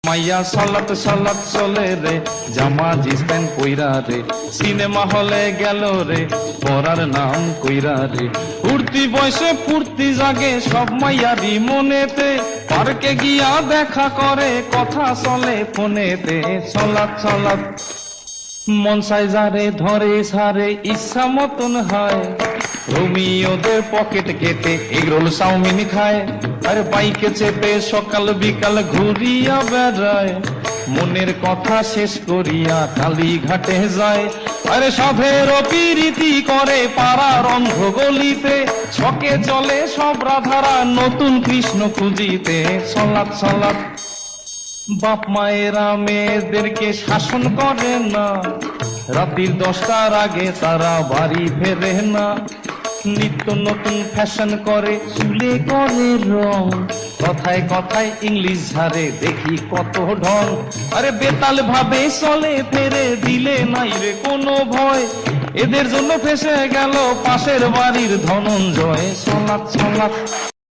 মাইয়া সলাত সলাত চলে রে, জামা জিন্স প্যান্ট পইরা রে, সিনেমা হলে গেল রে, পড়ার নাম কইরা রে। উঠতি বয়সে ফুর্তি জাগে সব মাইয়ারি মনেতে, পার্কে গিয়া দেখা করে, কথা চলে ফোনেতে। সলাত সলাত মন চাই যারে ধরে সারে, ইচ্ছা মতন হয়। রোমিওদের পকেট কেটে এগরোল চাউমিন খায়, আরে বাইকে চেপে সকাল বিকাল ঘুরিয়া বেড়ায়। মনের কথা শেষ করিয়া কালীঘাটে যায়, আরে সাধের পিরিতি করে পাড়ার অন্ধ গলিতে। ছকে চলে সব রাধারা নতুন কৃষ্ণ খুঁজিতে। সলাত সলাত বাপ মায়েরা মেয়েদেরকে শাসন করে না, রাত্রির 10টার আগে তারা বাড়ি ফেরে না। নিত্য নতুন ফ্যাশন করে, চুলে করে রং, কথায় কথায় ইংলিশ ঝাড়ে, দেখি কত ঢং। আরে বেতাল ভাবে চলে ফেরে, দিলে নাই রে কোনো ভয়। এদের জন্য ফেসে গেল পাশের বাড়ির ধনঞ্জয়। সলাত সলাত